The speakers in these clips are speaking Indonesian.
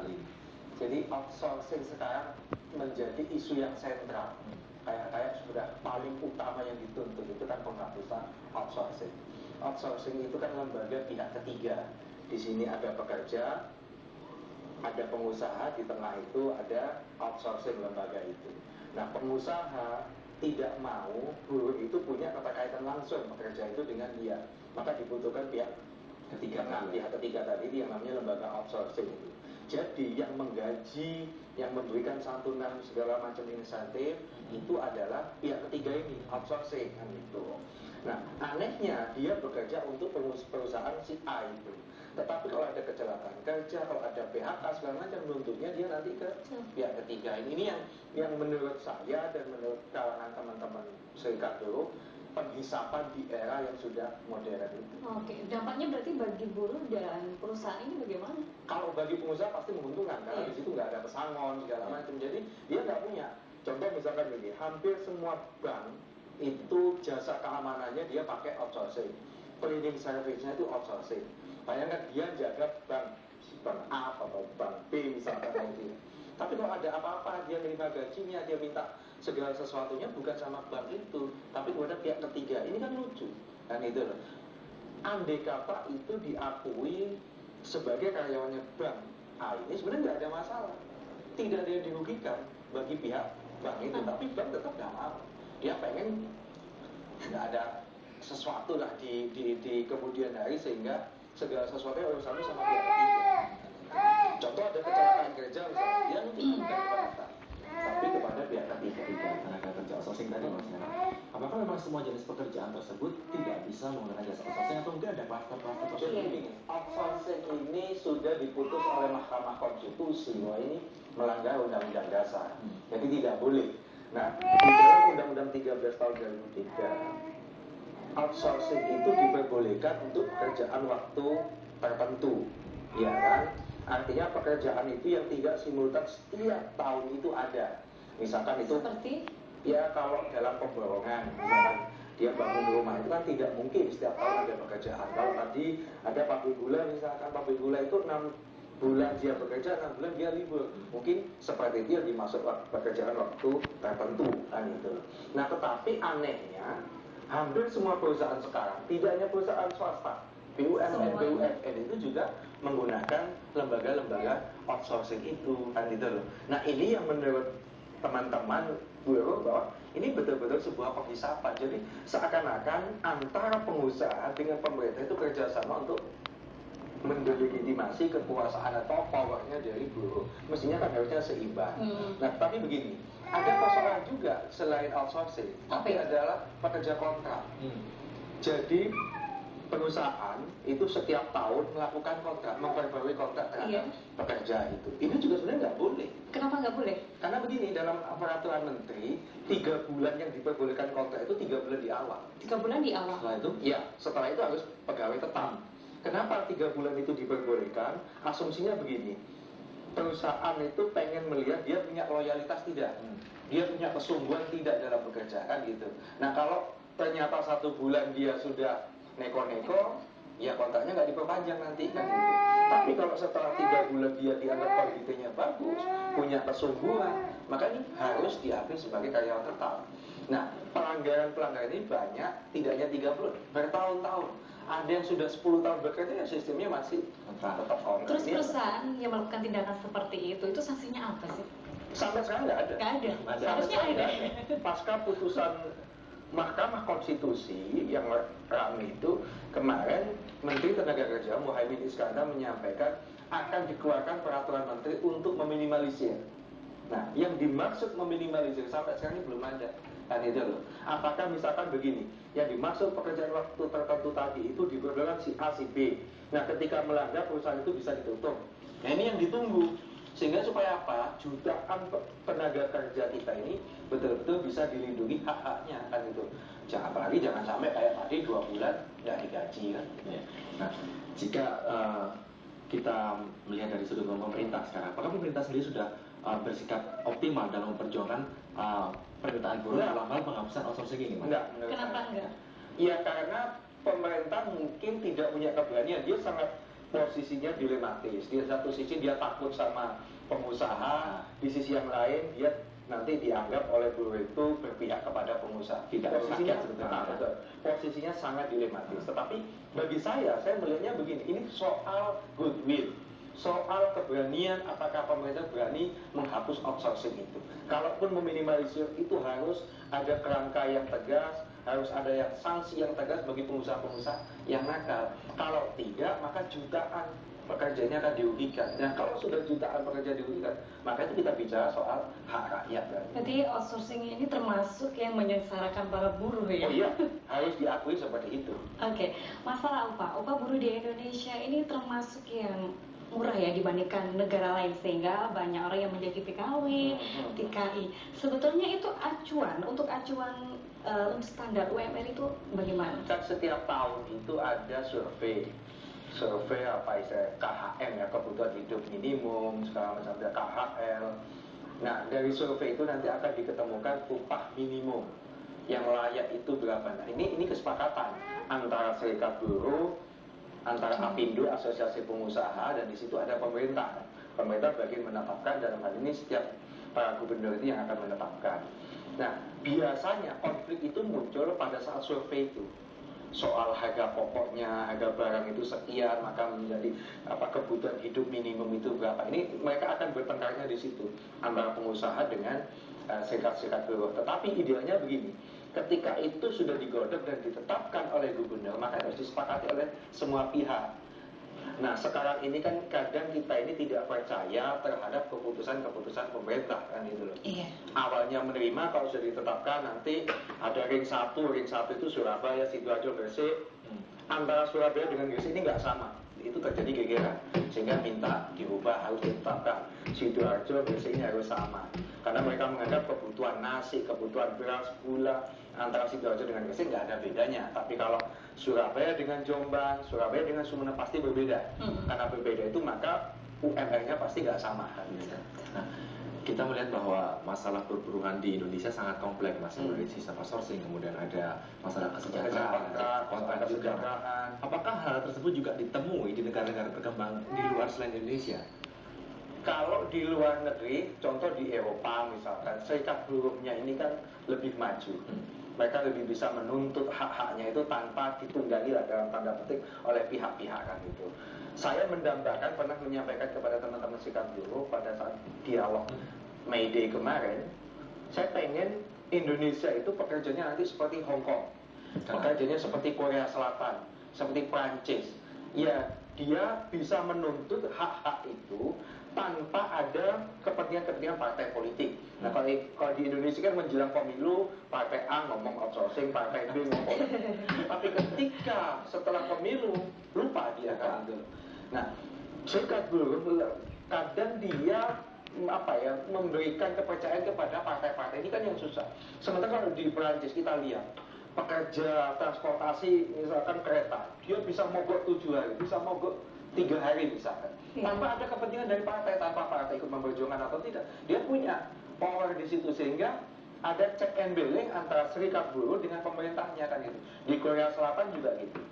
hal ini? Jadi outsourcing sekarang menjadi isu yang sentral. Kayak sudah paling utama yang dituntut itu kan penghapusan outsourcing. Outsourcing itu kan lembaga pihak ketiga. Di sini ada pekerja, ada pengusaha, di tengah itu ada outsourcing lembaga itu. Nah, pengusaha tidak mau buruh itu punya keterkaitan langsung pekerja itu dengan dia, maka dibutuhkan pihak ketiga. Nah, pihak ketiga tadi yang namanya lembaga outsourcing itu. Jadi yang menggaji, yang memberikan santunan segala macam insentif itu adalah pihak ketiga ini, outsourcing kan gitu. Nah, anehnya dia bekerja untuk perusahaan si A itu. Tetapi kalau ada kecelakaan kerja, kalau ada PHK segala macam, nuntutnya dia nanti ke pihak ketiga. Ini yang menurut saya dan menurut kalangan teman-teman serikat buruh, penghisapan di era yang sudah modern itu. Oke, dampaknya berarti bagi buruh dan perusahaan ini bagaimana? Kalau bagi pengusaha pasti menguntungkan karena di situ nggak ada pesangon segala macam. Jadi dia nggak punya. Contoh misalkan begini, hampir semua bank itu jasa keamanannya dia pakai outsourcing. Cleaning service-nya itu outsourcing. Bayangkan dia jaga bank A atau bank B misalkan gitu. Tapi kalau ada apa-apa, dia menerima gajinya, dia minta segala sesuatunya bukan sama bank itu, tapi kepada pihak ketiga. Ini kan lucu, kan itu loh. Andai kata itu diakui sebagai karyawannya bank A ini sebenarnya nggak ada masalah, tidak ada yang dirugikan bagi pihak bank itu, tapi bank tetap nggak mau. Dia pengen nggak ada sesuatu lah di kemudian hari sehingga segala sesuatu yang urusannya sama pihak ketiga. Contoh ada kecelakaan kerja misalnya, dia bukan kepada bank, tapi kepada pihak ketiga. Tenaga kerja outsourcing tadi Mas Nera. Apakah memang semua jenis pekerjaan tersebut tidak bisa menggunakan jasa outsourcing atau mungkin ada kluster-kluster tersebut? Jadi outsourcing ini sudah diputus oleh Mahkamah Konstitusi bahwa ini melanggar Undang-Undang Dasar. Jadi tidak boleh. Nah, di dalam Undang-Undang 13 tahun 2003, outsourcing itu diperbolehkan untuk pekerjaan waktu tertentu, ya kan? Artinya pekerjaan itu yang tidak simultan setiap tahun itu ada. Misalkan itu seperti? Ya kalau dalam pemborongan, misalkan dia bangun rumah itu kan tidak mungkin setiap tahun ada pekerjaan. Kalau tadi ada pabrik gula misalkan, pabrik gula itu 6 bulan dia bekerja, 6 bulan dia libur. Mungkin seperti itu yang dimaksud pekerjaan waktu tertentu kan itu. Nah, tetapi anehnya hampir semua perusahaan sekarang, tidak hanya perusahaan swasta, BUMN itu juga menggunakan lembaga-lembaga outsourcing itu kan itu loh. Nah, ini yang menurut teman-teman buruh bahwa ini betul-betul sebuah penghisapan. Jadi seakan-akan antara pengusaha dengan pemerintah itu kerjasama untuk mendelegitimasi kekuasaan atau powernya dari buruh. Mestinya kan harusnya seimbang. Nah, tapi begini, ada persoalan juga selain outsourcing, tapi adalah pekerja kontrak. Jadi perusahaan itu setiap tahun melakukan kontrak, memperbarui kontrak terhadap pekerja itu. Ini juga sebenarnya nggak boleh. Kenapa nggak boleh? Karena begini, dalam peraturan menteri 3 bulan yang diperbolehkan kontrak itu 3 bulan di awal. 3 bulan di awal. Setelah itu? Ya, setelah itu harus pegawai tetap. Kenapa 3 bulan itu diperbolehkan? Asumsinya begini, perusahaan itu pengen melihat dia punya loyalitas tidak, dia punya kesungguhan tidak dalam bekerja kan gitu. Nah, kalau ternyata 1 bulan dia sudah neko-neko, ya kontraknya nggak diperpanjang nanti kan gitu. Tapi kalau setelah 3 bulan dia dianggap kualitasnya bagus, punya kesungguhan, maka ini harus diambil sebagai karyawan tetap. Nah, pelanggaran-pelanggaran ini banyak, tidak hanya 3 bulan, bertahun-tahun. Ada yang sudah 10 tahun bekerja, ya sistemnya masih tetap kontrak. Terus perusahaan yang melakukan tindakan seperti itu sanksinya apa sih? Sampai sekarang nggak ada. Nggak ada. Harusnya ada. Pasca putusan Mahkamah Konstitusi yang ramai itu kemarin, Menteri Tenaga Kerja Muhaimin Iskandar menyampaikan akan dikeluarkan peraturan menteri untuk meminimalisir. Nah, yang dimaksud meminimalisir sampai sekarang ini belum ada. Kan itu loh. Apakah misalkan begini, yang dimaksud pekerjaan waktu tertentu tadi itu diperbolehkan si A, si B. Nah, ketika melanggar perusahaan itu bisa ditutup. Nah, ini yang ditunggu. Sehingga supaya apa? Jutaan tenaga kerja kita ini betul-betul bisa dilindungi hak-haknya kan itu. Apalagi jangan sampai kayak tadi 2 bulan nggak digaji kan. Ya. Nah, jika kita melihat dari sudut pandang pemerintah sekarang, apakah pemerintah sendiri sudah bersikap optimal dalam memperjuangkan permintaan buruh dalam hal penghapusan outsourcing ini? Enggak. Kenapa enggak? Ya karena pemerintah mungkin tidak punya keberanian. Dia sangat posisinya dilematis. Di satu sisi dia takut sama pengusaha, di sisi yang lain dia nanti dianggap oleh buruh itu berpihak kepada pengusaha. Posisinya sangat dilematis. Tetapi bagi saya melihatnya begini, ini soal goodwill, soal keberanian, apakah pemerintah berani menghapus outsourcing itu. Kalaupun meminimalisir itu harus ada kerangka yang tegas, harus ada yang sanksi yang tegas bagi pengusaha-pengusaha yang nakal. Kalau tidak, maka jutaan pekerjanya akan dirugikan. Nah, kalau sudah jutaan pekerja dirugikan, maka itu kita bicara soal hak rakyat. Jadi outsourcing ini termasuk yang menyengsarakan para buruh ya? Oh iya, harus diakui seperti itu. Oke, masalah upah buruh di Indonesia ini termasuk yang murah ya dibandingkan negara lain, sehingga banyak orang yang menjadi PKW, TKI. Sebetulnya itu acuan untuk standar UMR itu bagaimana? Kan setiap tahun itu ada survei KHM ya, kebutuhan hidup minimum, segala macam, ada KHL. Nah, dari survei itu nanti akan diketemukan upah minimum yang layak itu berapa. Nah, ini kesepakatan antara serikat buruh, antara APindo, Asosiasi Pengusaha, dan di situ ada pemerintah. Pemerintah bagian menetapkan, dalam hal ini setiap para gubernur itu yang akan menetapkan. Nah, biasanya konflik itu muncul pada saat survei itu. Soal harga pokoknya, harga barang itu sekian, maka menjadi kebutuhan hidup minimum itu berapa. Ini mereka akan bertengkarnya di situ antara pengusaha dengan serikat-serikat buruh. Tetapi idealnya begini, ketika itu sudah digodok dan ditetapkan oleh gubernur, maka harus disepakati oleh semua pihak. Nah, sekarang ini kan kadang kita ini tidak percaya terhadap keputusan-keputusan pemerintah kan itu loh. Iya. Awalnya menerima, kalau sudah ditetapkan nanti ada ring 1 itu Surabaya, Sidoarjo, Gresik. Antara Surabaya dengan Gresik ini nggak sama. Itu terjadi gegeran, sehingga minta dirubah, harus ditetapkan Sidoarjo, Gresik ini harus sama. Karena mereka menganggap kebutuhan nasi, kebutuhan beras, gula antara Sidoarjo dengan Gresik nggak ada bedanya. Tapi kalau Surabaya dengan Jombang, Surabaya dengan Sumeneb pasti berbeda. Karena berbeda itu maka UMR-nya pasti nggak sama kan. Nah, kita melihat bahwa masalah perburuhan di Indonesia sangat kompleks, Mas. Dari sistem outsourcing, kemudian ada masalah kesejahteraan, kontrak juga. Apakah hal tersebut juga ditemui di negara-negara berkembang di luar selain Indonesia? Kalau di luar negeri, contoh di Eropa misalkan, serikat buruhnya ini kan lebih maju. Mereka lebih bisa menuntut hak-haknya itu tanpa ditunggangi lah dalam tanda petik oleh pihak-pihak kan itu. Saya mendambakan, pernah menyampaikan kepada teman-teman serikat buruh pada saat dialog May Day kemarin, saya pengen Indonesia itu pekerjanya nanti seperti Hong Kong, pekerjanya seperti Korea Selatan, seperti Prancis. Ya, dia bisa menuntut hak-hak itu tanpa ada kepentingan-kepentingan partai politik. Nah, kalau di Indonesia kan menjelang pemilu, partai A ngomong outsourcing, partai B ngomong. Tapi ketika setelah pemilu, lupa dia kan itu. Nah, serikat buruh kadang dia memberikan kepercayaan kepada partai-partai ini kan yang susah. Sementara kalau di Perancis kita lihat pekerja transportasi misalkan kereta, dia bisa mogok 7 hari, bisa mogok 3 hari misalkan, tanpa ada kepentingan dari partai, tanpa partai ikut memperjuangkan atau tidak, dia punya power di situ, sehingga ada check and balance antara serikat buruh dengan pemerintahnya kan gitu. Di Korea Selatan juga gitu.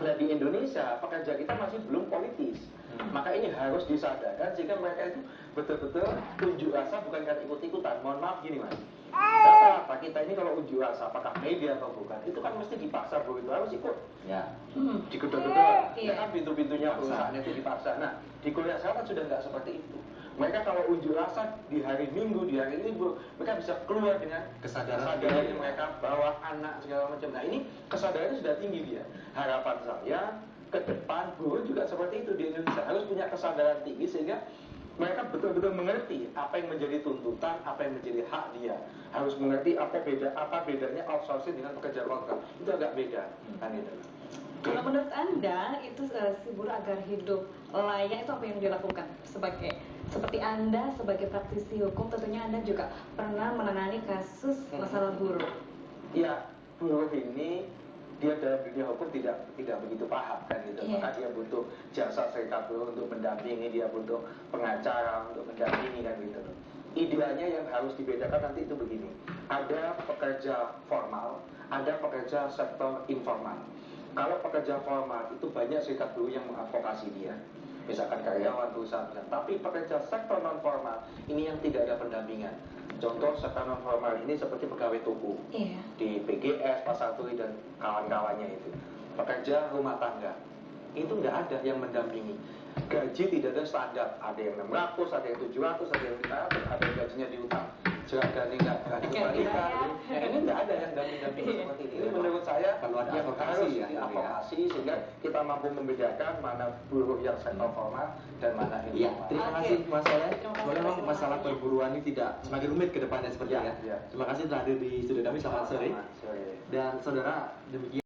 Nah, di Indonesia pekerja kita masih belum politis. Maka ini harus disadarkan sehingga mereka itu betul-betul unjuk rasa bukan karena ikut-ikutan. Mohon maaf gini Mas, rata-rata kita ini kalau unjuk rasa, apakah media atau bukan, itu kan mesti dipaksa begitu, harus ikut. Ya. Diketuk-ketuk. Ya kan pintu-pintunya perusahaan itu dipaksa. Nah, di Korea Selatan sudah nggak seperti itu. Mereka kalau unjuk rasa di hari Minggu, di hari libur, mereka bisa keluar dengan kesadaran mereka bawa anak segala macam. Nah, ini kesadarannya sudah tinggi dia. Harapan saya ke depan buruh juga seperti itu di Indonesia, harus punya kesadaran tinggi sehingga mereka betul-betul mengerti apa yang menjadi tuntutan, apa yang menjadi hak dia. Harus mengerti apa bedanya outsourcing dengan pekerja kontrak. Itu agak beda kan itu. Kalau menurut Anda itu si buruh agar hidup layak itu apa yang dilakukan? Seperti Anda sebagai praktisi hukum, tentunya Anda juga pernah menangani kasus masalah buruh. Ya, buruh ini dia dalam dunia hukum tidak begitu paham kan gitu. Maka dia butuh jasa serikat buruh untuk mendampingi, dia butuh pengacara untuk mendampingi kan gitu. Idealnya yang harus dibedakan nanti itu begini. Ada pekerja formal, ada pekerja sektor informal. Kalau pekerja formal itu banyak serikat buruh yang mengadvokasi dia, misalkan karyawan, perusahaan, tapi pekerja sektor non formal ini yang tidak ada pendampingan. Contoh sektor non formal ini seperti pegawai toko di PGS, Pasar Turi dan kawan-kawannya itu. Pekerja rumah tangga itu nggak ada yang mendampingi. Gaji tidak ada standar, ada yang 600, ada yang 700, ada yang 500, ada yang gajinya diutang. Seragam nggak kembalikan. Ini nggak ada yang damping-damping seperti ini. Ini menurut saya perlu ada yang advokasi harus ya, diadvokasi sehingga kita mampu membedakan mana buruh yang sektor formal dan mana Ya, informal. terima kasih Mas Soleh. Terima kasih Semoga memang atas masalah informasinya. perburuan ini tidak semakin rumit ke depannya seperti Ya, ya. ya. Terima kasih telah hadir di studio kami. Selamat sore. Selamat sore. Dan saudara, demikian